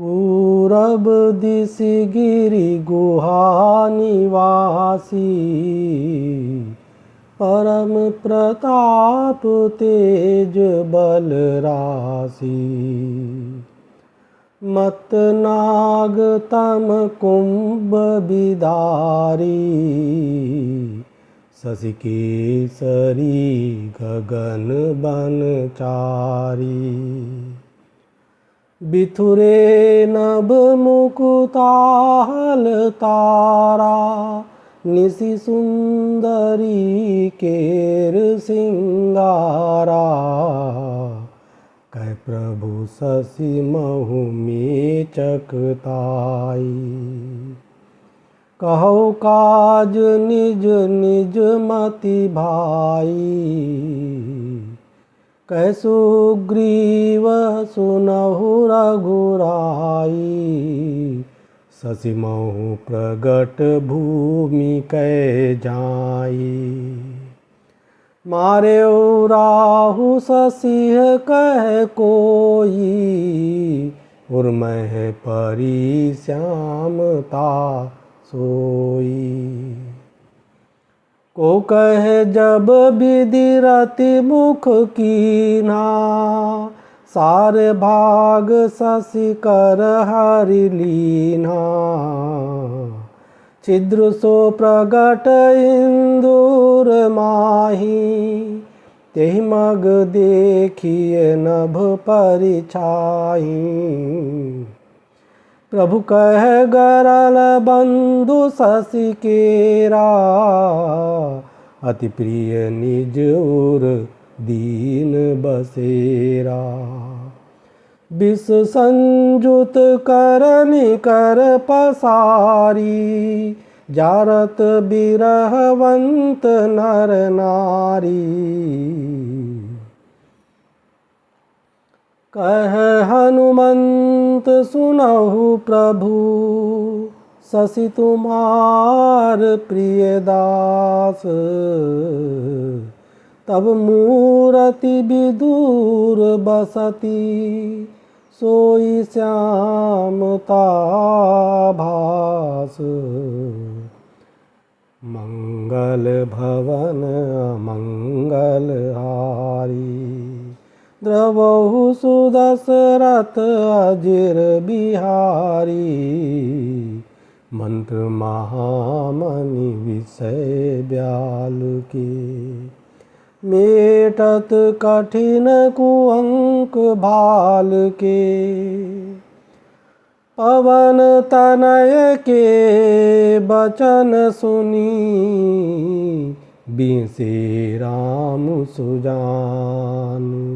पूरब दिस गिरि गुहा निवासी, परम प्रताप तेज बल राशि। मत नाग तम कुंभ बिदारी, शशि केसरी गगन बनचारी। बिथुरे नभ मुकुताहल तारा, निशि सुंदरी केर सिंगारा। कह प्रभु शशि महु मेचकताई, कहो काज निज निज मति भाई। कह सुग्रीव सुनहु रघुराई, शशि महु प्रगट भूमि कै जाई। मार्यो राहु शशिह कह कोई, उर्मह परि श्यामता सोई। को कह जब विधि रति मुख कीन्हा, सार भाग शशि कर हरि लीन्हा। छिद्र सो प्रगट इंदुर माही, तेहि मग देखिए नभ परिछाई। प्रभु कह गरल बंधु शशि केरा, अति प्रिय निज उर दीन बसेरा। विष संजुत कर निकर पसारी, जारत बिरहवंत नर नारी। कह हनुमंत सुनहु प्रभु, शशि तुम्हार प्रिय दास। तब मूरति विदूर बसती, सोई श्यामता भास। मंगल भवन मंगल हारी, द्रवहु सुदशरथ अजिर बिहारी। मंत्र महामणि विषय ब्याल के, मेटत कठिन कुअंक भाल के। पवन तनय के बचन सुनी, बिंसे राम सुजानु।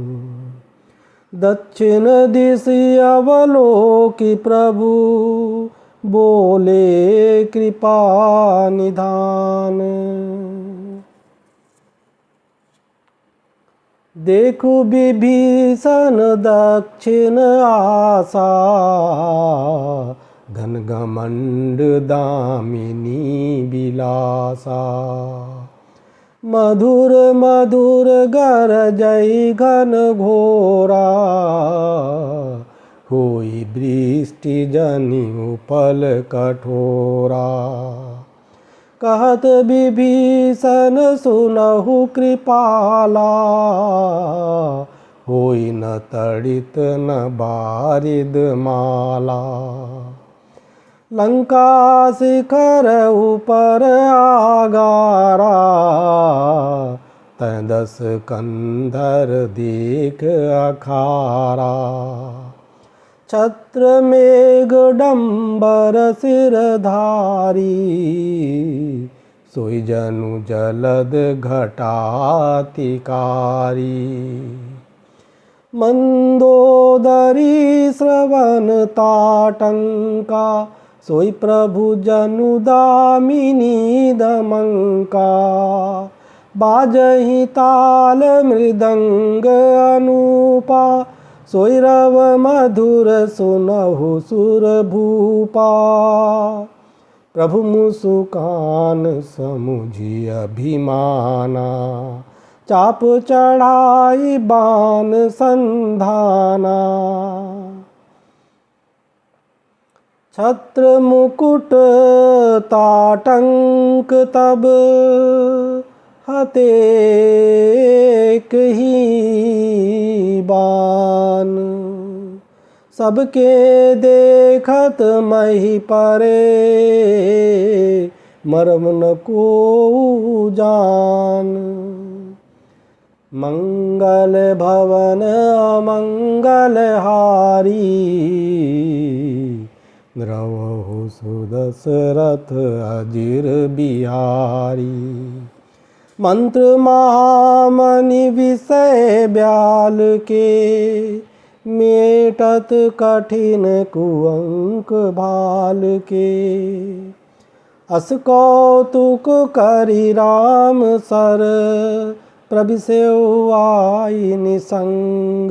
दक्षिण दिशि अवलोकि प्रभु, बोले कृपा निधान। देखु विभीषण दक्षिण आशा, घन घमंड दामिनी विलासा। मधुर मधुर गरजई घन घोरा, होई वृष्टि जनि उपल कठोरा। कहत विभीषण सुनहु कृपाला, होई न तड़ित न बारिद माला। लंका शिखर ऊपर आगारा, तै 10 कंधर देख अखारा। छत्र मेघडंबर सिरधारी, सोई जनु जलद घटातिकारी। मंदोदरी श्रवण ताटंका, सोई प्रभु जनु दामिनी दमंका। बाजहि ताल मृदंग अनूपा, सोई रव मधुर सुनहु सुर भूपा। प्रभु मुसुकान समुझि अभिमाना, चाप चढ़ाई बान संधाना। छत्र मुकुट ताटंक तब हते ही बान। सबके देखत मही परे मरम न को जान। मंगल भवन अमंगल हारी द्रवहु सुदशरथ अजिर बिहारी। मंत्र महामणि विषय ब्याल के मेटत कठिन कुअंक भाल के। अस कौतुक करि राम सर प्रभिसेउ आई निसंग।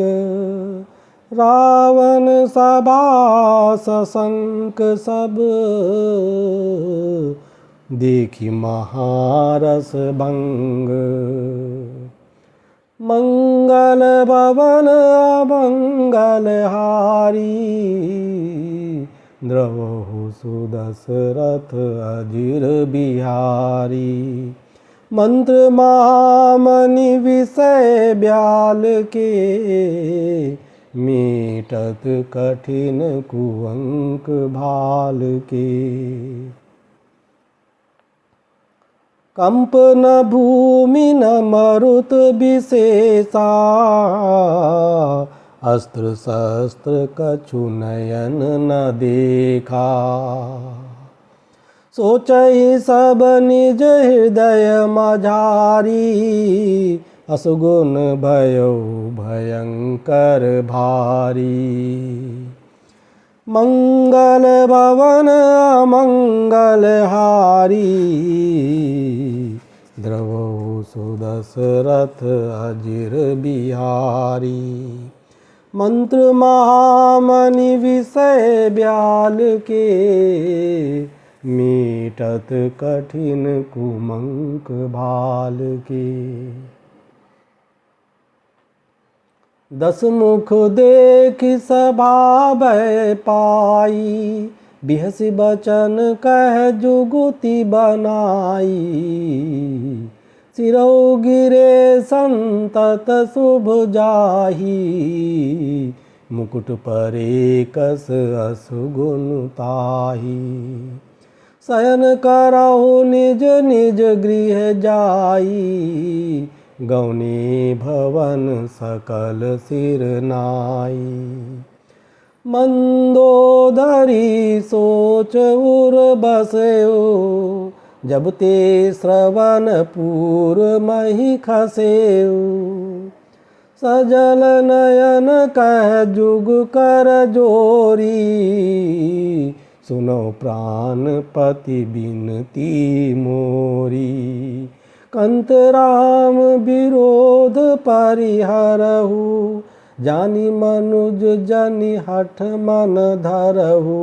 रावण सभा सशंक सब देखि महारस भंग। मंगल भवन अमंगल हारी द्रवहु सुदशरथ अजिर बिहारी। मंत्र महामणि विषय ब्याल के मेटत कठिन कुअंक भाल के। कंप न भूमि न मरुत विशेषा अस्त्र शस्त्र कछु नयन न देखा। सोचहि सब निज हृदय मझारी असुगुन भयो भयंकर भारी। मंगल भवन अमंगल हारी द्रवहु सुदशरथ अजिर बिहारी। मंत्र महामणि विषय ब्याल के मेटत कठिन कुमंक भाल के। दस मुख देखि सभा भय पाई बिहसि बचन कह जुगुति बनाई। सिरौ गिरे संतत शुभ जाहि मुकुट परे कस असुगुन ताहि। शयन करहु निज निज गृह जाई गौनी भवन सकल सिर नाई। मंदोदरी सोच उर बसयो जब ते श्रवण पूर मही खसेऊ। सजल नयन कह जुग कर जोरी सुनो प्राणपति बिनती मोरी। कंत राम विरोध परिहरहु जानि मनुज जनि हठ मन धरहु।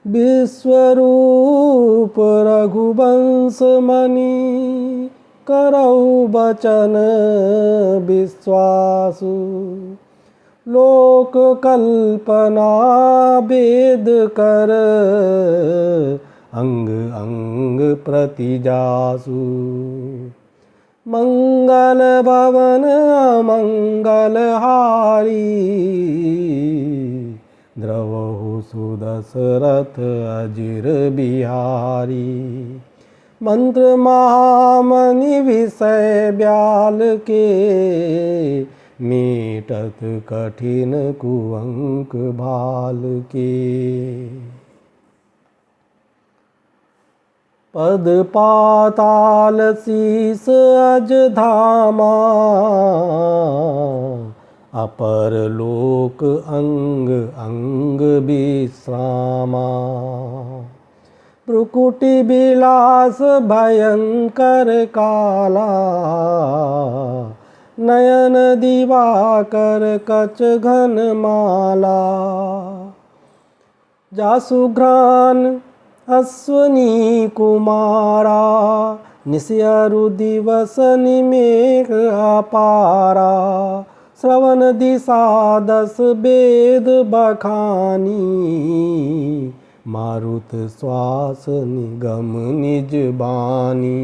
विश्वरूप रघुवंश मणि करहु बचन विश्वासु। लोक कल्पना वेद कर अंग अंग प्रति जासु। मंगल भवन अमंगल हारी द्रवहु सुदशरथ अजिर बिहारी। मंत्र महामणि विषय ब्याल के मेटत कठिन कुअंक भाल के। पद पाताल शीस अज धामा अपर लोक अंग अंग विश्रामा। प्रकुटि विलास भयंकर काला नयन दिवाकर कच घन माला। जासुघ्रान अश्वनी कुमारा निस्यरु दिवस निमेघ अपारा। श्रवण दिशा 10 वेद बखानी, मारुत श्वास निगम निज बानी।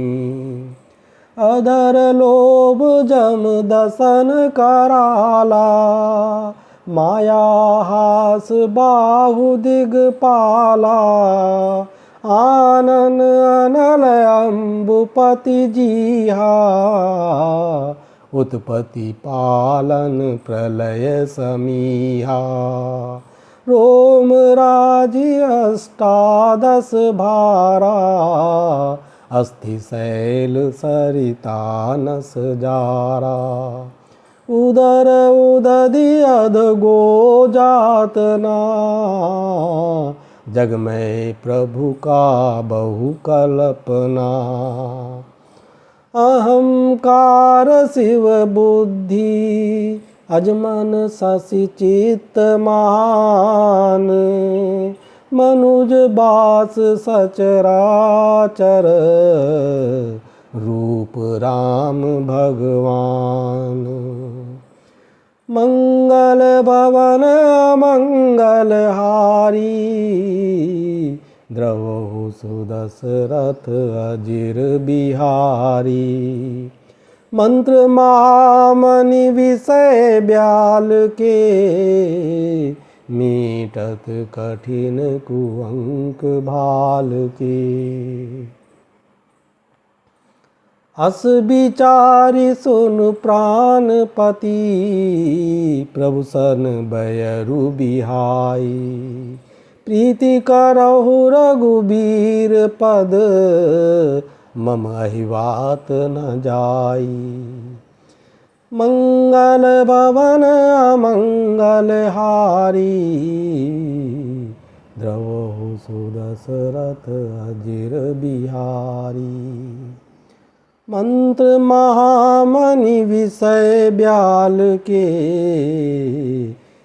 अधर लोभ जम दसन कराला, माया हास बाहु दिगपाला। आनन अनल अम्बुपति जीहा, उत्पत्ति पालन प्रलय समीहा। रोम राजी अष्टादश भारा, अस्थि शैल सरिता नस जारा। उदर उदधि अधगो जातना, जग में प्रभु का बहु कल्पना। अहंकार शिव बुद्धि, अजमन शशि चित्त मान। मनुज बास सचराचर, रूप राम भगवान। मंगल भवन अमंगल हारी, द्रवहु सुदशरथ अजिर बिहारी। मंत्र महामणि विषय ब्याल के, मीटत कठिन कुअंक भाल के। अस विचारि सुन प्राणपति, प्रभु सन बयरु बिहाई। प्रीति करहु रघुबीर पद, मम अहिवात न जाई। मंगल भवन अमंगल हारी, द्रवहु सुदशरथ अजिर बिहारी। मंत्र महामणि विषय ब्याल के,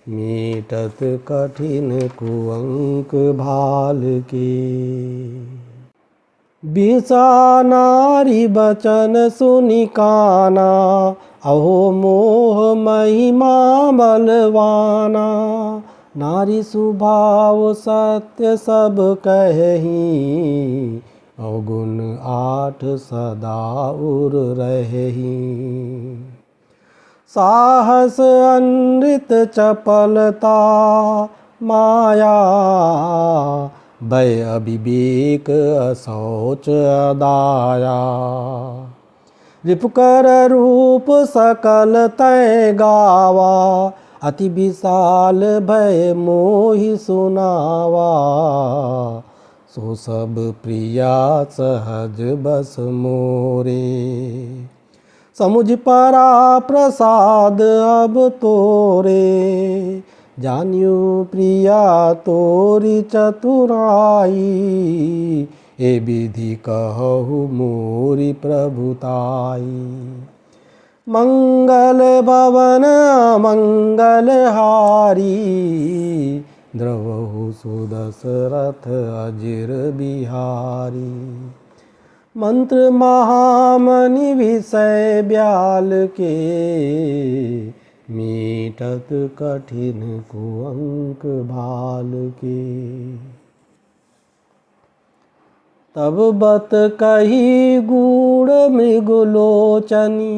मीटत कठिन कुअंक भाल के। बिसा नारी बचन सुनि काना, अहो मोह महिमा बलवाना। नारी स्वभाव सत्य सब कहीं, अवगुण 8 सदा उर रही। साहस अनृत चपलता माया, भय अविवेक अशौच अदाया। रिपुकर रूप सकल तय गावा, अति विशाल भय मोहि सुनावा। सो सब प्रिया सहज बस मोरे, समुझ परा प्रसाद अब तोरे। जानियो प्रिया तोरी चतुराई, ए विधि कहु मोरी प्रभुताई। मंगल भवन मंगल हारी, द्रवहु सुदशरथ अजिर बिहारी। मंत्र महामणि विषय ब्याल के, मीटत कठिन कुअंक भाल के। तब बत कही गूढ़ मृगलोचनी,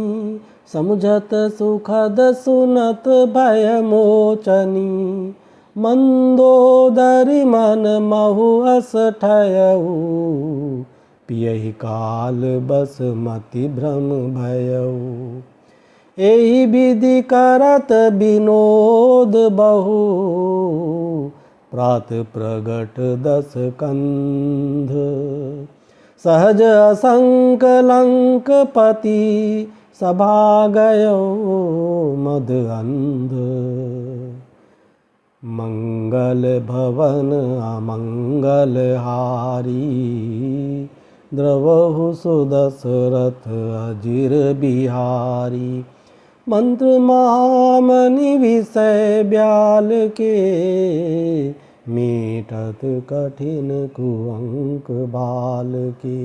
समुझत सुखद सुनत भय मोचनी। मंदोदरी मन महु अस ठयऊ, पियहि काल बस मति भ्रम भयऊ। एहि विधि करत विनोद बहु, प्रात प्रगट 10 कंध। सहज असंक लंकपति, सभा गयो मद अंध। मंगल भवन अमंगल हारी, द्रवहु सुदशरथ अजिर बिहारी। मंत्र महामणि विषय ब्याल के, मीटत कठिन कुअंक भाल के।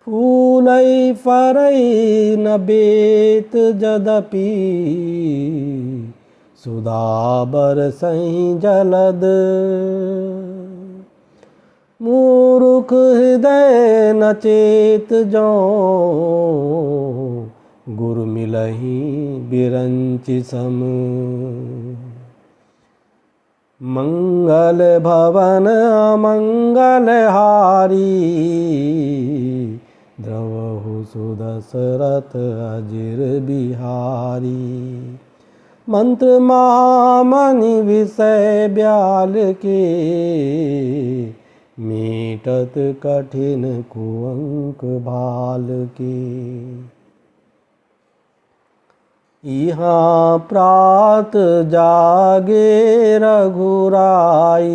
फूलै फरै न बेत जदपि सुधा बरसहि जलद। मूर्ख हृदय न चेत जो गुरु मिलहि बिरंचि सम। मंगल भवन अमंगल हारी द्रवहु सुदशरथ अजिर बिहारी। मंत्र महामणि विषय ब्याल के मीटत कठिन कुअंक भाल के। यहाँ प्रात जागे रघुराई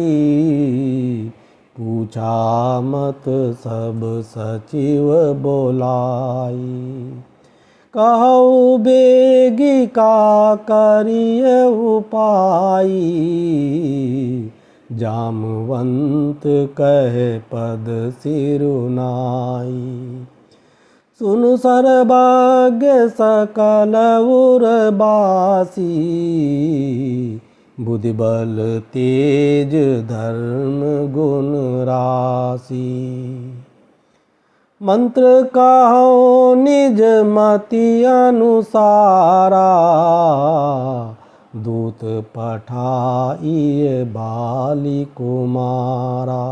पूछा मत सब सचिव बोलाई। कहु बेगी का करिय उपाय जामवंत कहे पद सिरुनाई। सुनु सर्वज्ञ सकल उर्वासी बुद्धि बल तेज धर्म गुण राशि। मंत्र कहो निज मति अनुसारा दूत पठाइए बाली कुमारा।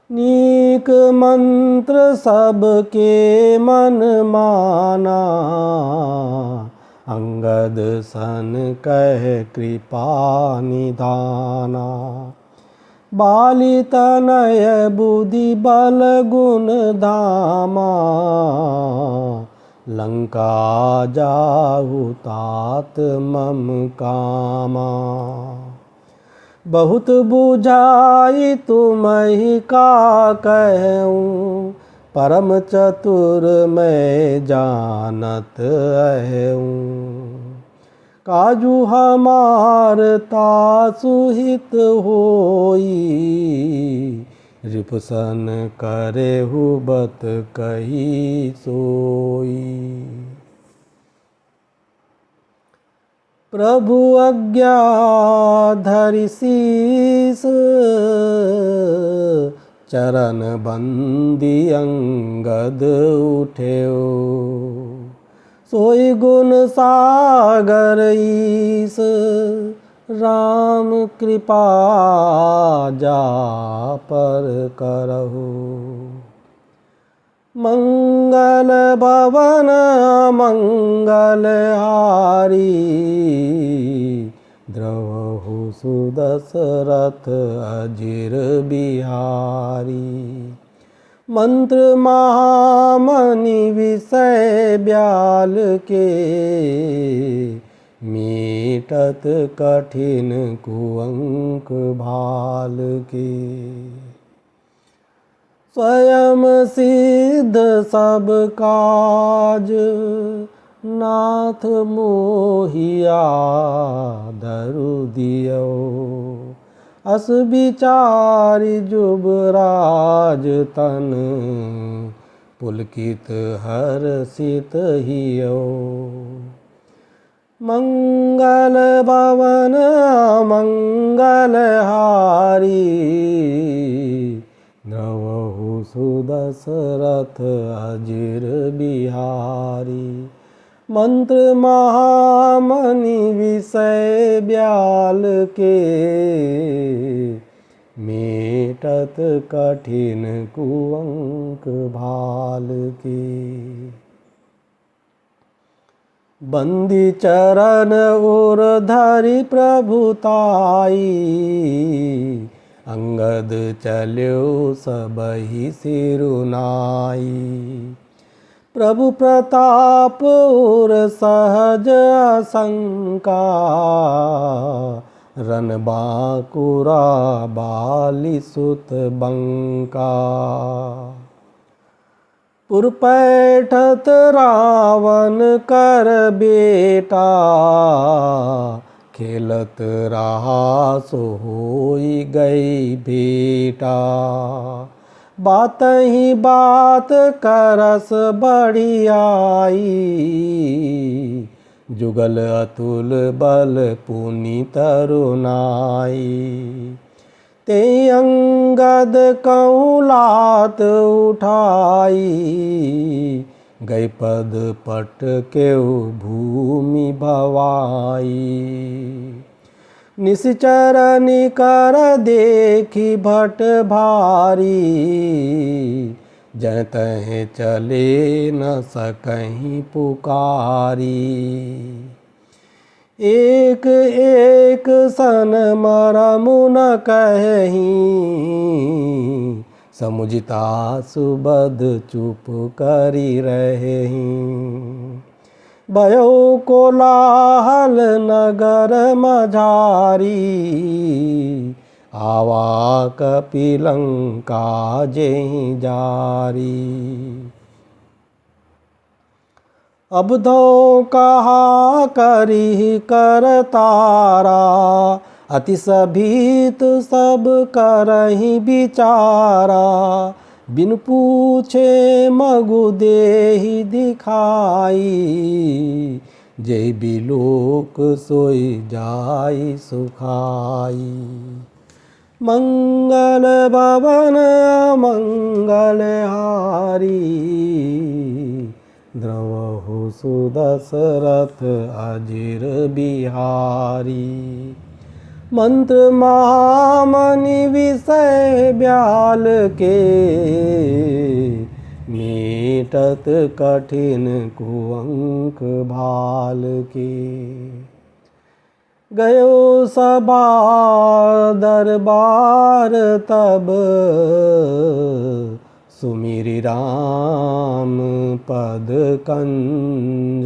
नीक मंत्र सबके मन माना अंगद सन कह कृपा निधाना। बाली तनय बुद्धि बल गुण धामा लंका जाहु तात मम कामा। बहुत बुझाई तुम्हि का कहूँ परम चतुर मैं जानत अहूँ। काजू हमार तासु हित होई रिपुसन करेहु बत कही सोई। प्रभु आज्ञा धरि शीस चरण बंदी अंगद उठेओ। सोई गुण सागर ईस राम कृपा जा पर करहु। मंगल भवन मंगल हारी द्रवहु सुदशरथ अजिर बिहारी। मंत्र महामणि विषय ब्याल के मीटत कठिन कुअंक भाल के। स्वयं सिद्ध सब काज नाथ मोहिया धरु दियो। अस विचारि जुबराज तन पुलकित हर्षित हियो। मंगल भवन मंगल हारी द्रवहु सुदशरथ अजिर बिहारी। मंत्र महामणि विषय ब्याल के मेटत कठिन कुअंक भाल के। बंदी चरण उर धरि प्रभुताई अंगद चल्यो सबहि सिरुनाई। प्रभु प्रताप उर सहज शंका रन बांकुरा बाली सुत बंका। पुरपैठत रावण कर बेटा खेलत रहा सो होई गई बेटा। बात ही बात करस बढ़ियाई। जुगल अतुल बल पुनि तरुनाई। ते अंगद कहूँ लात उठाई। गए पद पट केहु भूमि भवाई। निश्चर निकर देखी भट भारी। जन तहें चले न सकहीं पुकारी। एक एक सन मरम न कहीं। समुझता सुबद चुप करी रहें। भयो कोलाहल नगर मझारी। आवा कपिलंका जेहि जारी। अब धो कहा करी कर तारा। अति सभीत सब करहि बिचारा। बिन पूछे मगु देहि दिखाई। जय बिलोक सोई जाई सुखाई। मंगल भवन मंगल हारी। द्रवहु सुदशरथ अजिर बिहारी। मंत्र महामणि विषय ब्याल के। मेटत कठिन कुअंक भाल के। गयो सभा दरबार तब। सुमिरि राम पद कंज।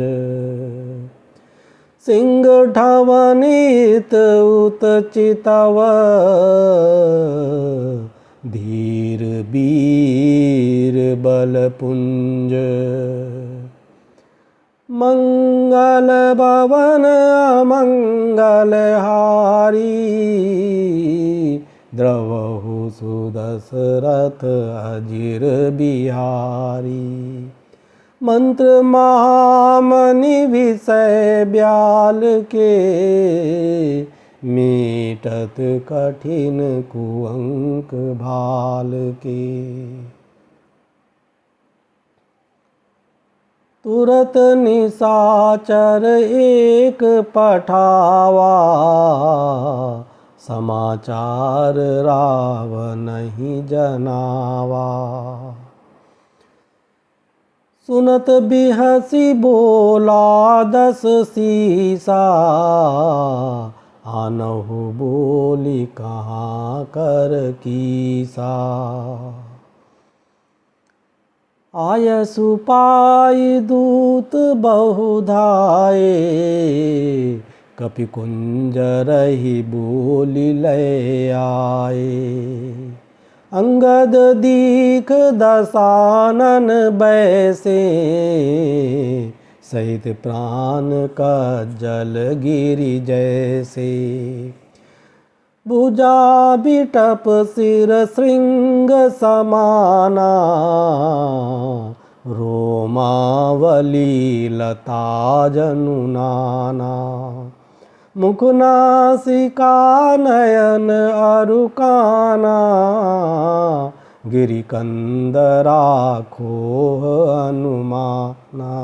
सिंह ठवनित उत चितव। धीर वीर बलपुंज। मंगल भवन अमंगल हारी। द्रवहु सुदशरथ अजिर बिहारी। मंत्र महामणि विषय ब्याल के। मेटत कठिन कुअंक भाल के। तुरत निशाचर एक पठावा। समाचार रावनहि जनावा। सुनत बिहसी बोला दस सीसा। आनहु बोली कहाँ कर कीसा। आयसु पाई दूत बहुधाये। कपिकुंज रही बोली ले आए। अंगद दीख दसानन बैसे। सहित प्राण का जल गिरि जैसे। भुजा बिटप सिर श्रृंग समाना। रोमावली लता जनु नाना। मुख नासिका नयन अरु काना। गिरि कंदरा खोह अनुमाना।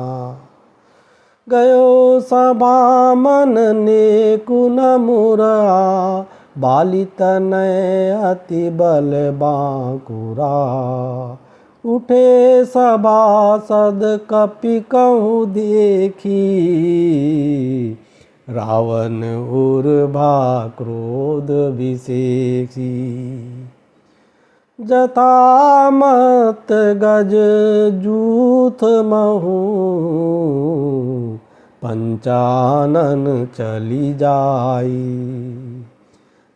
गयो सभा मन ने कुन मुरा। बाली तनय अति बल बांकुरा। उठे सभासद कपि कहूँ देखी। रावण उर्भा क्रोध विशेषी। जथा मत गज जूथ महु। पंचानन चली जाई।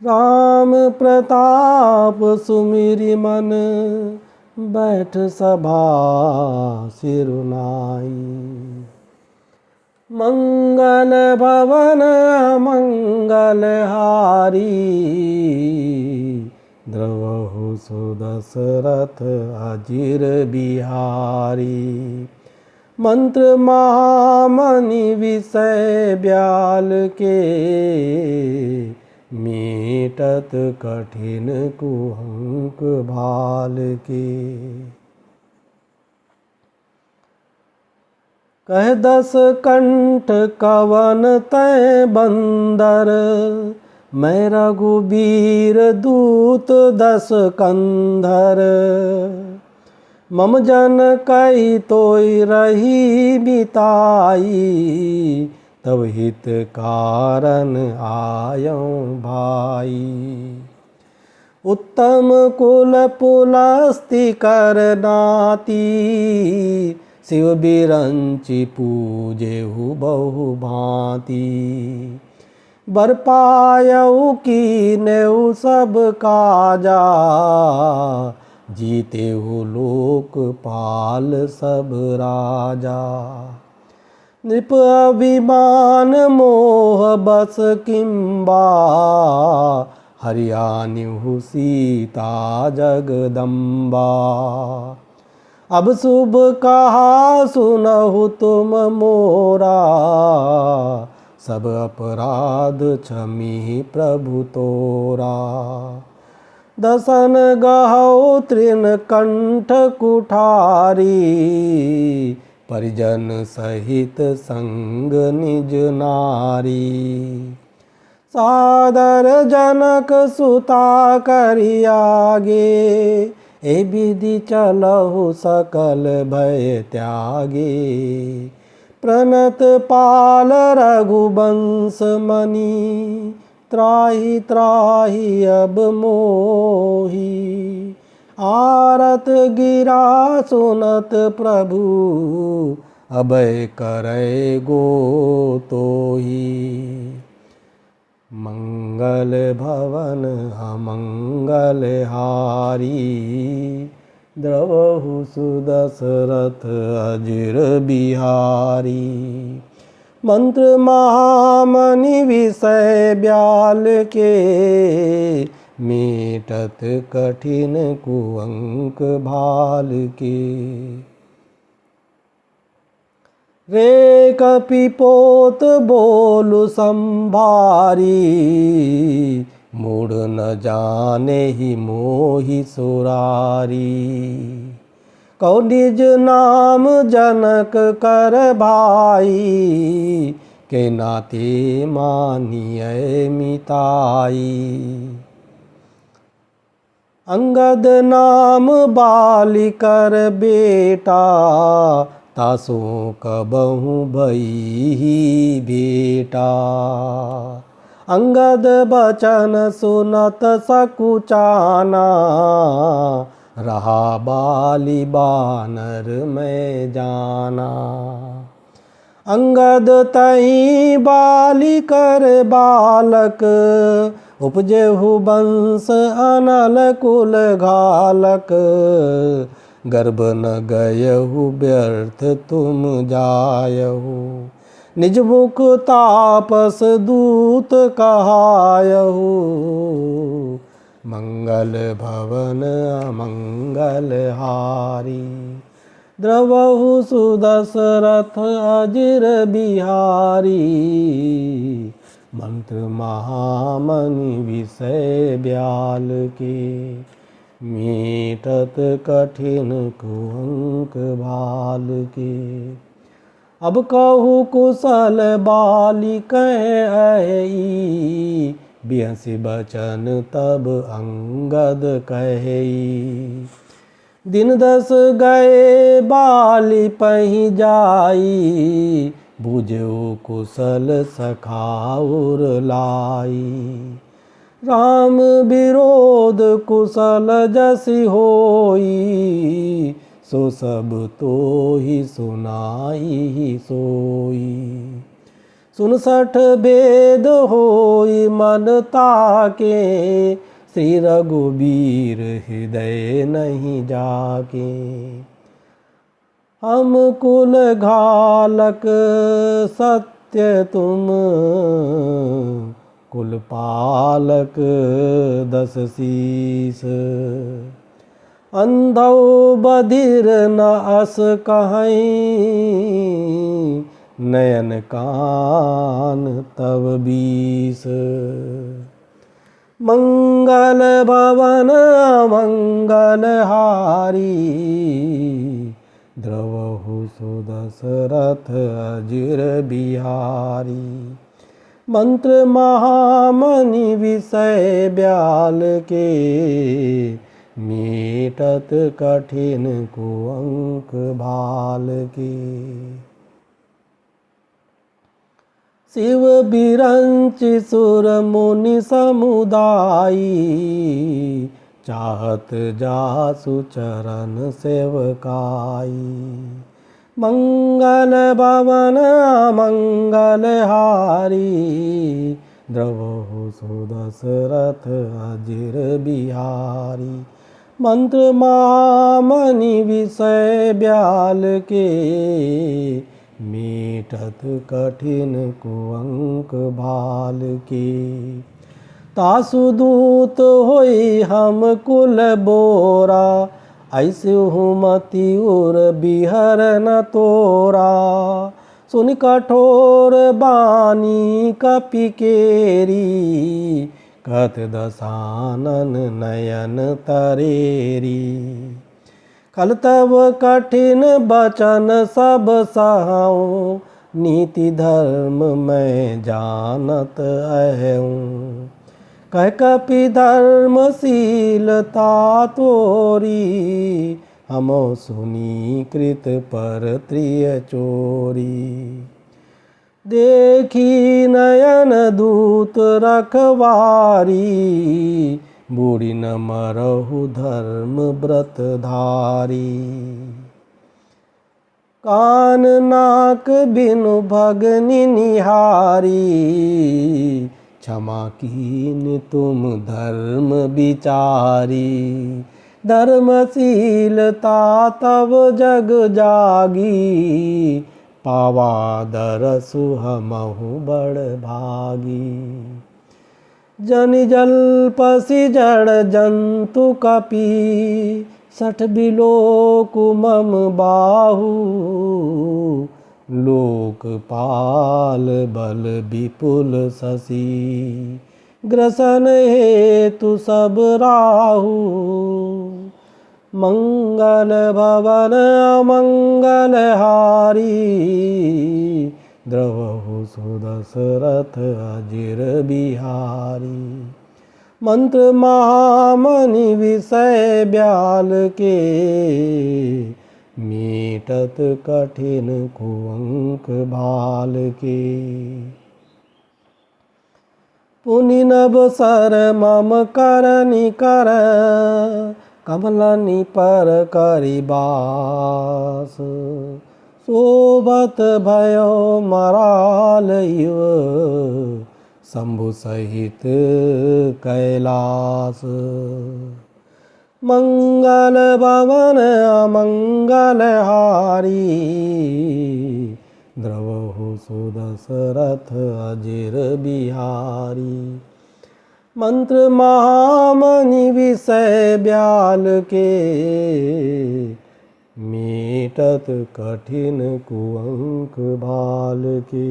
राम प्रताप सुमिरि मन। बैठ सभा सिरुनाई। मंगल भवन मंगल हारी। द्रवहु सुदशरथ अजिर बिहारी। मंत्र महामणि विषय ब्याल के, मीटत कठिन कुहंक भाल के। कह दस कंठ कवन तय बंदर, मैं रघुबीर दूत दस कंधर। मम जन कही तोय रही बिताई, तब हित कारण आयों भाई। उत्तम कुल पुलस्ति कर नाती, शिव बिरंचि पूजेहु बहु भांति। बर पायऊ कीन्हु सब काजा, जीतेहु लोकपाल सब राजा। नृप अभिमान मोह बस किंबा, हरियानिहु सीता जगदम्बा। अब शुभ कहा सुनहु तुम मोरा, सब अपराध क्षमी प्रभु तोरा। दसन गहौ तृण कंठ कुठारी, परिजन सहित संग निज नारी। सादर जनक सुता करि आगे, ए विधि चलहु सकल भय त्यागे। प्रणत पाल रघुवंश मणि, त्राहि त्राहि अब मोहि। आरत गिरा सुनत प्रभु, अभय करय गो तोहि। मंगल भवन अमंगल हारी, द्रवहु सुदशरथ अजिर बिहारी। मंत्र महामणि विषय ब्याल के, मीटत कठिन कुअंक भाल के। रे कपिपोत बोलु संभारी, मूढ़ न जाने ही मोहि सुरारी। कौ निज नाम जनक कर भाई, के नाते मानिय मिताई। अंगद नाम बाली कर बेटा, तासो कबहु भई बेटा। अंगद बचन सुनत सकुचाना, रहा बाली बानर में जाना। अंगद तहीं बाली कर बालक, उपजेहु वंश अनल कुल घालक। गर्भ न गयहु व्यर्थ तुम जायहु, निज मुख तापस दूत कहायहु। मंगल भवन अमंगल हारी, द्रवहु सुदशरथ अजिर बिहारी। मंत्र महामणि विषय ब्याल के, मीटत कठिन कुअंक भाल के। अब कहु कुशल बाली कह आई, बिहसि बचन तब अंगद कही। दिन 10 गए बाली पहि जाई, बुझऊ कुशल सखाउर लाई। राम विरोध कुशल जसि होई, सो सब तोहि सुनाई सोई। 59 भेद होई मन ताके, श्री रघुबीर हृदय नहीं जाके। हम कुल घालक सत्य तुम, कुलपालक 10 शीस। अंधौ बधिर न अस कहीं, नयन कान तब 20। मंगल भवन मंगल हारी, द्रवहु सुदशरथ अजिर बिहारी। मंत्र महामणि विषय ब्याल के, मीटत कठिन कुअंक भाल के। शिव बिरंच सुर मुनि समुदायी, चाहत जासु चरण सेवकाई। मंगल भवन मंगल हारी, द्रवहु सुदशरथ अजिर बिहारी। मंत्र महामणि विषय ब्याल के, मीटत कठिन कुअंक भाल के। तासु दूत होई हम कुल बोरा, ऐसे हुमति उर बिहर न तोरा। सुन कठोर बानी कपि केरी, कत दसानन नयन तरेरी। कल तब कठिन बचन सब सहाऊं, नीति धर्म मैं जानत अहूँ। कह कपि धर्मशीलता तोरी, हमो सुनी कृत पर त्रिय चोरी। देखी नयन दूत रखवारी, बूढ़ी न मरहु धर्म व्रत धारी। कान नाक बिनु भगनि निहारी, क्षमा कीन तुम धर्म विचारी। धर्मशीलता तब जग जागी, पावा दरसु हमहु बड़ भागी। जनि जल्पसि जड़ जंतु कपि, 60 बिलोकु मम बाहु। लोकपाल बल विपुल शशि, ग्रसन हेतु सब राहु। मंगल भवन मंगल हारी, द्रवहु सुदशरथ अजिर बिहारी। मंत्र महामणि विषय ब्याल के, मीटत कठिन कुअंक भाल के। पुनि नभ सर मम करनि कर, कमलनि पर करिबास। शोभत भयो मराल युव, शंभु सहित कैलास। मंगल भवन अमंगल हारी, द्रवहु सुदशरथ अजिर बिहारी। मंत्र महामणि विषय ब्याल के, मीटत कठिन कुअंक भाल के।